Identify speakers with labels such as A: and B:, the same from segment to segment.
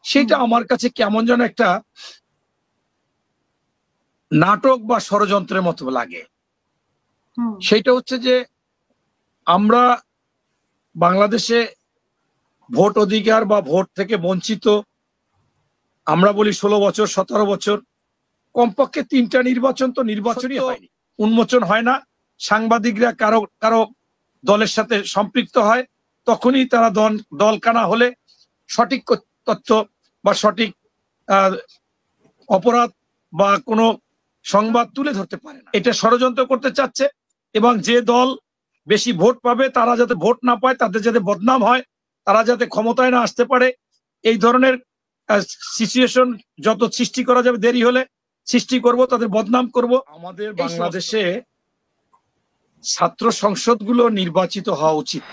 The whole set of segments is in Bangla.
A: সেটা আমার কাছে কেমন যেন একটা নাটক বা ষড়যন্ত্রের মতো লাগে। সেটা হচ্ছে যে আমরা বাংলাদেশে ভোট অধিকার বা ভোট থেকে বঞ্চিত, আমরা বলি 16 বছর 17 বছর, কমপক্ষে 3টা নির্বাচন তো নির্বাচনই হয়নি, উন্মোচন হয় না। সাংবাদিকরা কারো কারো দলের সাথে সম্পৃক্ত হয়, তখনই তারা দল কানা হলে সঠিক তথ্য বা সঠিক অপরাধ বা কোনো সংবাদ তুলে ধরতে পারে না। এটা ষড়যন্ত্র করতে চাচ্ছে, এবং যে দল বেশি ভোট পাবে তারা যাতে ভোট না পায়, তাদের যাতে বদনাম হয়, তারা যাতে ক্ষমতায় না আসতে পারে, এই ধরনের সিচুয়েশন যত সৃষ্টি করা যাবে, দেরি হলে সৃষ্টি করব, তাদের বদনাম করব। আমাদের বাংলাদেশে ছাত্র সংসদগুলো নির্বাচিত হওয়া উচিত,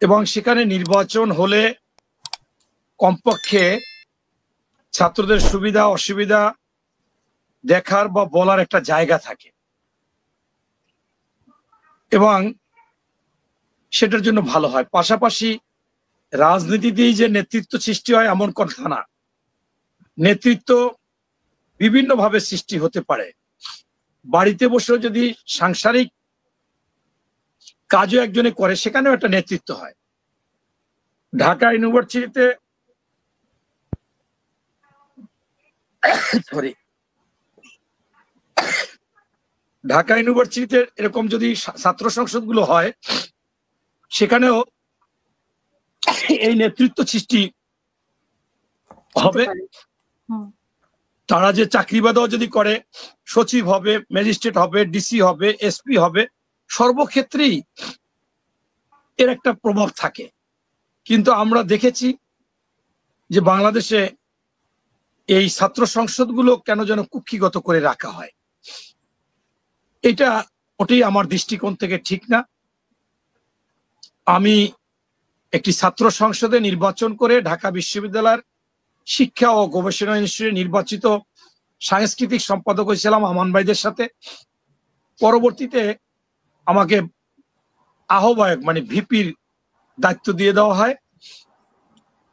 A: এবং সেখানে নির্বাচন হলে কমপক্ষে ছাত্রদের সুবিধা অসুবিধা দেখার বা বলার একটা জায়গা থাকে, এবং সেটার জন্য ভালো হয়। পাশাপাশি রাজনীতিতেই যে নেতৃত্ব সৃষ্টি হয় এমন কথা না, নেতৃত্ব বিভিন্নভাবে সৃষ্টি হতে পারে। বাড়িতে বসেও যদি সাংসারিক কাজও একজনে করে, সেখানেও একটা নেতৃত্ব হয়। ঢাকা ইউনিভার্সিটিতে ঢাকা ইউনিভার্সিটিতে এরকম যদি ছাত্র সংসদ গুলো হয়, সেখানেও এই নেতৃত্ব সৃষ্টি হবে। তারা যে চাকরি বাদাও যদি করে, সচিব হবে, ম্যাজিস্ট্রেট হবে, ডিসি হবে, এসপি হবে, সর্বক্ষেত্রেই এর একটা প্রভাব থাকে। কিন্তু আমরা দেখেছি যে বাংলাদেশে এই ছাত্র সংসদগুলো কেন যেন কুক্ষিগত করে রাখা হয়। এটা ওটাই আমার দৃষ্টিকোণ থেকে ঠিক না। আমি একটি ছাত্র সংসদে নির্বাচন করে ঢাকা বিশ্ববিদ্যালয়ের শিক্ষা ও গবেষণা ইনস্টিটিউটে নির্বাচিত সাংস্কৃতিক সম্পাদক হয়েছিলাম আমান ভাইদের সাথে। পরবর্তীতে আমাকে আহ্বায়ক মানে ভিপির দায়িত্ব দিয়ে দেওয়া হয়।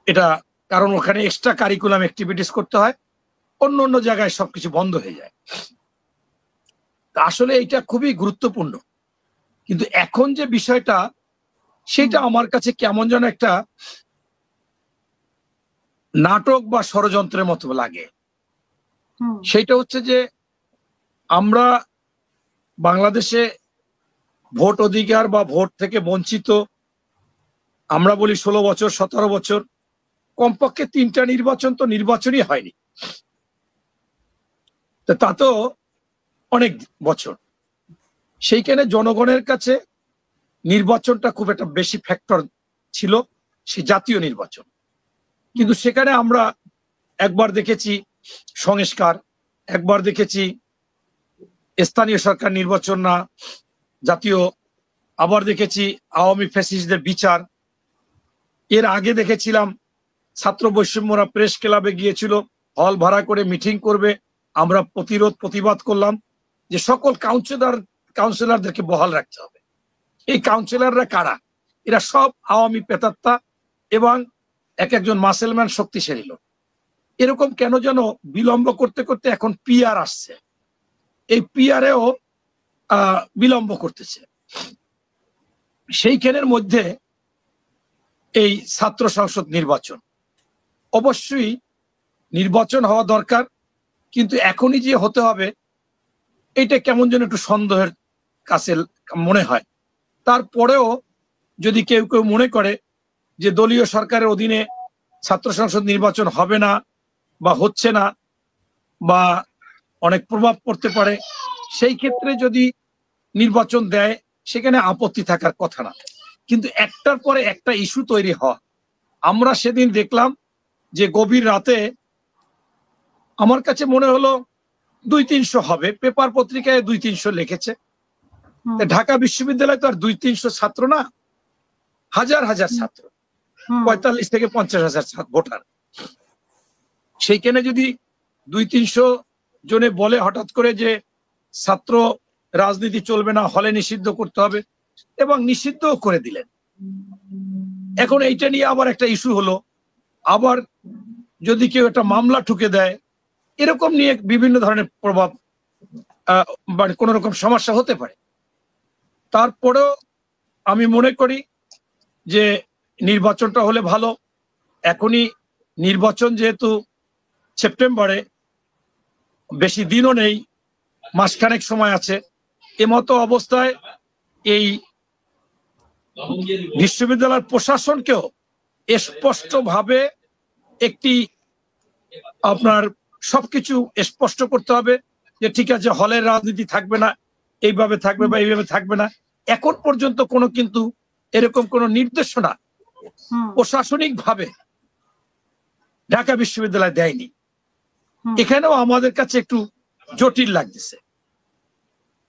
A: এটা কারণ ওখানে এক্সট্রা কারিকুলাম অ্যাক্টিভিটিস করতে হয়, অন্য অন্য জায়গায় সবকিছু বন্ধ হয়ে যায়। আসলে এটা খুবই গুরুত্বপূর্ণ, কিন্তু এখন যে বিষয়টা, সেটা আমার কাছে কেমন যেন একটা নাটক বা ষড়যন্ত্রের মতো লাগে। সেটা হচ্ছে যে আমরা বাংলাদেশে ভোট অধিকার বা ভোট থেকে বঞ্চিত, আমরা বলি 16 বছর 17 বছর, কমপক্ষে 3টা নির্বাচন তো নির্বাচনই হয়নি, তা তো অনেক বছর। সেইখানে জনগণের কাছে নির্বাচনটা খুব একটা বেশি ফ্যাক্টর ছিল, সে জাতীয় নির্বাচন। কিন্তু সেখানে আমরা একবার দেখেছি সংস্কার, একবার দেখেছি স্থানীয় সরকার নির্বাচন না জাতীয়, আবার দেখেছি আওয়ামী ফ্যাসিস্টদের বিচার। এর আগে দেখেছিলাম ছাত্র বৈষম্যরা প্রেস ক্লাবে গিয়েছিল, হল ভাড়া করে মিটিং করবে, আমরা প্রতিবাদ করলাম যে সকল কাউন্সিলরদেরকে বহাল রাখতে হবে। এই কাউন্সিলররা কারা? এরা সব আওয়ামী প্রেতাত্মা এবং একজন মাসেলম্যান শক্তিশালী লোক। এরকম কেন যেন বিলম্ব করতে করতে এখন পিআর আসছে, এই পিআরেও বিলম্ব করতেছে। সেইখানের মধ্যে এই ছাত্র সংসদ নির্বাচন, অবশ্যই নির্বাচন হওয়া দরকার, কিন্তু এখনই যে হতে হবে এটা কেমন যেন একটু সন্দেহের কাছে মনে হয়। তারপরেও যদি কেউ কেউ মনে করে যে দলীয় সরকারের অধীনে ছাত্র সংসদ নির্বাচন হবে না বা হচ্ছে না বা অনেক প্রভাব পড়তে পারে, সেই ক্ষেত্রে যদি নির্বাচন দেয় সেখানে আপত্তি থাকার কথা না। কিন্তু একটার পরে একটা ইস্যু তৈরি হয়। আমরা সেদিন দেখলাম যে গভীর রাতে, আমার কাছে মনে হলো 200-300 হবে, পেপার পত্রিকায় 200-300 লিখেছে। ঢাকা বিশ্ববিদ্যালয় তো আর 200-300 ছাত্র না, হাজার হাজার ছাত্র, 45 থেকে 50,000 ভোটার। সেইখানে যদি 200-300 জনে বলে হঠাৎ করে যে ছাত্র রাজনীতি চলবে না, হলে নিষিদ্ধ করতে হবে, এবং নিষিদ্ধ করে দিলেন। এখন এইটা নিয়ে আবার একটা ইস্যু হলো, আবার যদি কেউ একটা মামলা ঠুকে দেয়, এরকম নিয়ে বিভিন্ন ধরনের প্রভাব মানে কোন রকম সমস্যা হতে পারে। তারপরেও আমি মনে করি যে নির্বাচনটা হলে ভালো। এখনই নির্বাচন যেহেতু সেপ্টেম্বরে, বেশি দিনও নেই, মাসখানেক সময় আছে, এমতো অবস্থায় এই বিশ্ববিদ্যালয়ের প্রশাসনকেও স্পষ্টভাবে একটি আপনার সবকিছু স্পষ্ট করতে হবে যে ঠিক আছে, হলের রাজনীতি থাকবে না, এইভাবে থাকবে বা এইভাবে থাকবে না। এখন পর্যন্ত কোনো কিন্তু এরকম কোনো নির্দেশনা প্রশাসনিক ভাবে ঢাকা বিশ্ববিদ্যালয় দেয়নি। এখানেও আমাদের কাছে একটু জটিল লাগতেছে।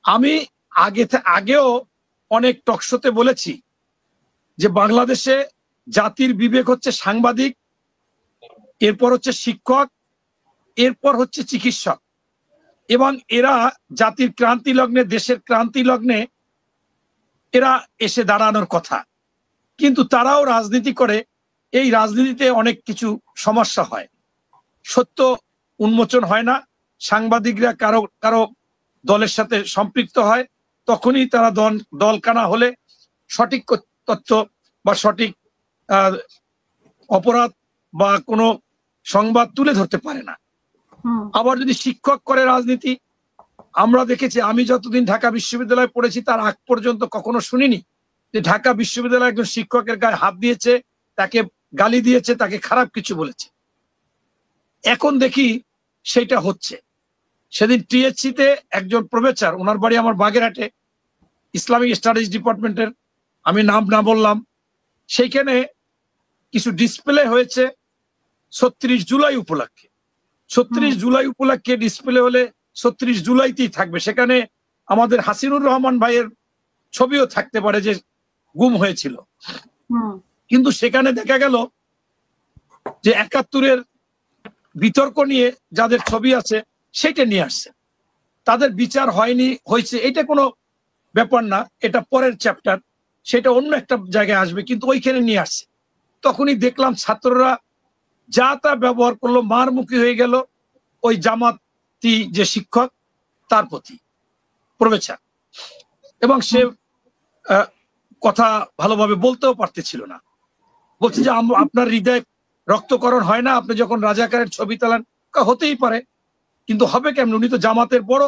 A: আমি আগেও অনেক টকশোতে বলেছি যে বাংলাদেশে জাতির বিবেক হচ্ছে সাংবাদিক, এরপর হচ্ছে শিক্ষক, এরপর হচ্ছে চিকিৎসক, এবং এরা জাতির ক্রান্তি লগ্নে, দেশের ক্রান্তি লগ্নে এরা এসে দাঁড়ানোর কথা, কিন্তু তারাও রাজনীতি করে। এই রাজনীতিতে অনেক কিছু সমস্যা হয়, সত্য উন্মোচন হয় না। সাংবাদিকরা কারো কারো দলের সাথে সম্পৃক্ত হয়, তখনই তারা দল কানা হলে সঠিক তথ্য বা সঠিক অপরাধ বা কোনো সংবাদ তুলে ধরতে পারে না। আবার যদি শিক্ষক করে রাজনীতি, আমরা দেখেছি, আমি যতদিন ঢাকা বিশ্ববিদ্যালয়ে পড়েছি তার আগ পর্যন্ত কখনো শুনিনি যে ঢাকা বিশ্ববিদ্যালয়ে একজন শিক্ষকের গায়ে হাত দিয়েছে, তাকে গালি দিয়েছে, তাকে খারাপ কিছু বলেছে। এখন দেখি সেটা হচ্ছে। সেদিন টিএসসিতে একজন প্রফেসর, ওনার বাড়ি আমার বাগেরহাটে, ইসলামিক স্টাডিজ ডিপার্টমেন্টের, আমি নাম না বললাম, সেইখানে কিছু ডিসপ্লে হয়েছে ৩৬ জুলাই উপলক্ষে। ৩৬ জুলাই উপলক্ষে ডিসপ্লে হলে ৩৬ জুলাইতেই থাকবে, সেখানে আমাদের হাসিনুর রহমান ভাইয়ের ছবিও থাকতে পারে যে গুম হয়েছিল। কিন্তু সেখানে দেখা গেল যে ৭১-এর বিতর্ক নিয়ে যাদের ছবি আছে সেটা নিয়ে আসছে। তাদের বিচার হয়নি, হয়েছে, এটা কোনো ব্যাপার না, এটা পরের চ্যাপ্টার, সেটা অন্য একটা জায়গায় আসবে, কিন্তু ওইখানে নিয়ে আসছে। তখনই দেখলাম ছাত্ররা যা তা ব্যবহার করলো, মারমুখী হয়ে গেল ওই জামাতি যে শিক্ষক তার প্রতি, প্রফেসর, এবং সে কথা ভালোভাবে বলতেও পারতেছিল না। বলছে যে আপনার হৃদয় রক্তকরণ হয় না আপনি যখন রাজাকারের ছবি তোলেন? হতেই পারে, কিন্তু হবে কেমন? উনি তো জামাতের বড়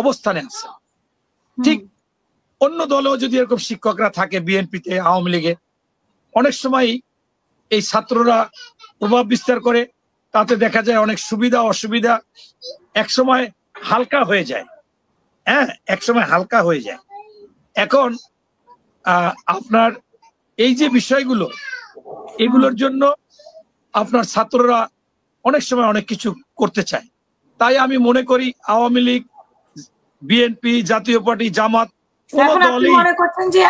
A: অবস্থানে আছে। ঠিক অন্য দলেও যদি এরকম শিক্ষকরা থাকে, বিএনপিতে, আওয়ামী লীগে, অনেক সময় এই ছাত্ররা প্রভাব বিস্তার করে, তাতে দেখা যায় অনেক সুবিধা অসুবিধা একসময় হালকা হয়ে যায়। হ্যাঁ, একসময় হালকা হয়ে যায়। এখন আপনার এই যে বিষয়গুলো, এগুলোর জন্য আপনার ছাত্ররা অনেক সময় অনেক কিছু করতে চায়। তাই আমি মনে করি আওয়ামী লীগ, বিএনপি, জাতীয় পার্টি, জামাত,
B: মনে করছেন যে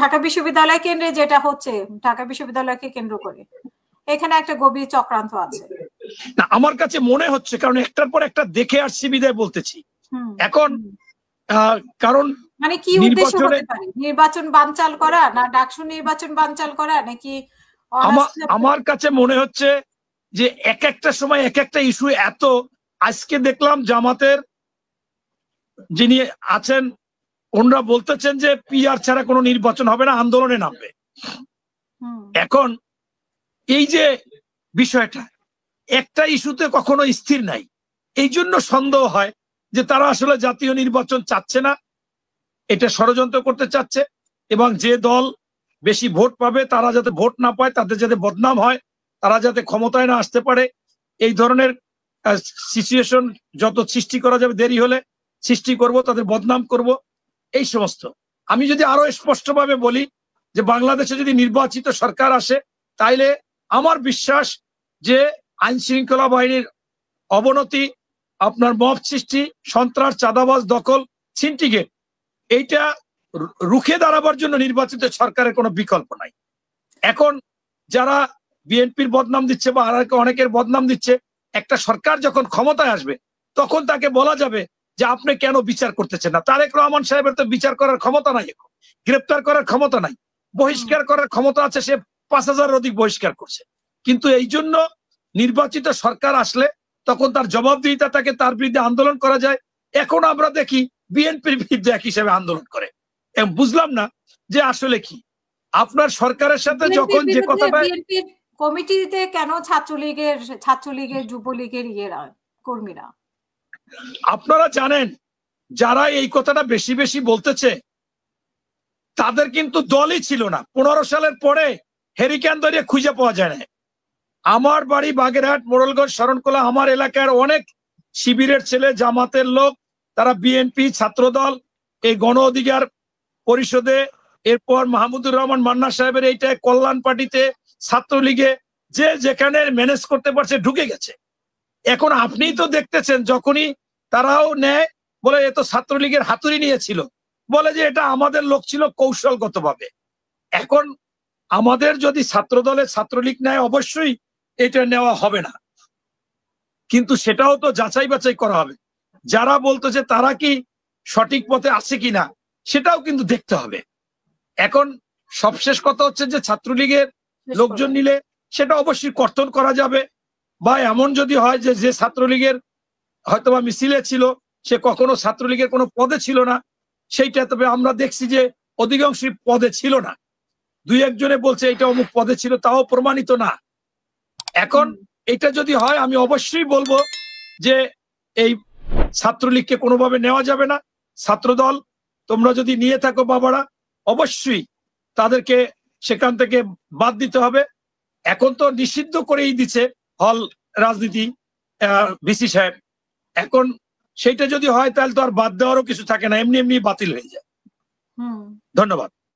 B: ঢাকা বিশ্ববিদ্যালয় কেন্দ্রে যেটা হচ্ছে, ঢাকা বিশ্ববিদ্যালয়কে কেন্দ্র করে এখানে একটা গভীর চক্রান্ত আছে
A: না, আমার কাছে মনে হচ্ছে, কারণ একটার পর একটা দেখে আসছি বিদায় বলতেছি। এখন কারণ
B: মানে কি উদ্দেশ্য হতে পারে? নির্বাচন বানচাল করা, না ডাকসু নির্বাচন বানচাল করা, নাকি?
A: আমার কাছে মনে হচ্ছে যে এক একটা সময় এক একটা ইস্যু এত, আজকে দেখলাম জামাতের যিনি আছেন ওনারা বলতেছেন যে পিআর ছাড়া কোনো নির্বাচন হবে না, আন্দোলনে নামবে। এখন এই যে বিষয়টা, একটা ইস্যুতে কখনো স্থির নাই, এই জন্য সন্দেহ হয় যে তারা আসলে জাতীয় নির্বাচন চাচ্ছে না, এটা ষড়যন্ত্র করতে চাচ্ছে, এবং যে দল বেশি ভোট পাবে তারা যাতে ভোট না পায়, তাদের যাতে বদনাম হয়, তারা যাতে ক্ষমতায় না আসতে পারে, এই ধরনের সিচুয়েশন যত সৃষ্টি করা যাবে, দেরি হলে সৃষ্টি করব, তাদের বদনাম করব, এই সমস্ত। আমি যদি আরো স্পষ্টভাবে বলি যে বাংলাদেশে যদি নির্বাচিত সরকার আসে, তাইলে আমার বিশ্বাস যে আইন শৃঙ্খলা বাহিনীর অবনতি, আপনার মব সৃষ্টি, সন্ত্রাস, চাঁদাবাজ, দখল, সিন্ডিকেট, এইটা রুখে দাঁড়াবার জন্য নির্বাচিত সরকারের কোনো বিকল্প নাই। এখন যারা বিএনপির বদনাম দিচ্ছে বা আর অনেকের বদনাম দিচ্ছে, একটা সরকার যখন ক্ষমতায় আসবে তখন তাকে বলা যাবে যে আপনি কেন বিচার করতেছেন না। তারেক রহমান সাহেবের তো বিচার করার ক্ষমতা নাই, গ্রেপ্তার করার ক্ষমতা নাই, বহিষ্কার করার ক্ষমতা আছে, সে ৫,০০০ অধিক বহিষ্কার করছে। কিন্তু এই জন্য নির্বাচিত সরকার আসলে তখন তার জবাবদিহিতা থাকে, তার বিরুদ্ধে আন্দোলন করা যায়। এখন আমরা দেখি বিএনপির বিরুদ্ধে এক হিসেবে আন্দোলন করে। বুঝলাম না যে আসলে কি আপনার সরকারের সাথে যখন যে কথাটা
B: বিএনপির কমিটিতে কেন ছাত্রলীগের যুবলীগের কর্মীরা?
A: আপনারা জানেন যারা এই কথাটা বেশি বেশি বলতেছে তাদের কিন্তু দলই ছিল না। 15 সালের পরে হেরিকেন ধরিয়ে খুঁজে পাওয়া যায় না। আমার বাড়ি বাগেরহাট, মোড়লগঞ্জ, শরণখোলা, আমার এলাকার অনেক শিবিরের ছেলে, জামাতের লোক, তারা বিএনপি, ছাত্রদল, এই গণ অধিকার পরিষদে, এরপর মাহমুদুর রহমান মান্না সাহেবের এইটা কল্যাণ পার্টিতে, ছাত্রলীগে, যে যেখানে ম্যানেজ করতে পারছে ঢুকে গেছে। এখন আপনি তো দেখতেছেন যখনই তারাও নেয় বলে এ তো ছাত্রলীগের হাতুড়ি নিয়েছিল, বলে যে এটা আমাদের লোক ছিল কৌশলগতভাবে। এখন আমাদের যদি ছাত্র দলে ছাত্রলীগ নেয় অবশ্যই এটা নেওয়া হবে না, কিন্তু সেটাও তো যাচাই বাছাই করা হবে। যারা বলতেছে তারা কি সঠিক পথে আছে কিনা সেটাও কিন্তু দেখতে হবে। এখন সবশেষ কথা হচ্ছে যে ছাত্রলীগের লোকজন নিলে সেটা অবশ্যই কর্তন করা যাবে, বা এমন যদি হয় যে যে ছাত্রলীগের হয়তোবা মিছিলে ছিল সে কখনো ছাত্রলীগের কোনো পদে ছিল না, সেইটা তবে আমরা দেখছি যে অধিকাংশই পদে ছিল না। দুই একজনে বলছে এটা অমুক পদে ছিল, তাও প্রমাণিত না। এখন এটা যদি হয় আমি অবশ্যই বলবো যে এই ছাত্রলীগকে কোনোভাবে নেওয়া যাবে না। ছাত্রদল তোমরা যদি নিয়ে থাকো বাবারা, অবশ্যই তাদেরকে সেখান থেকে বাদ দিতে হবে। এখন তো নিষিদ্ধ করেই দিচ্ছে হল রাজনীতি ভিসি সাহেব। এখন সেইটা যদি হয় তাহলে তো আর বাদ দেওয়ারও কিছু থাকে না, এমনি এমনি বাতিল হয়ে যায়। ধন্যবাদ।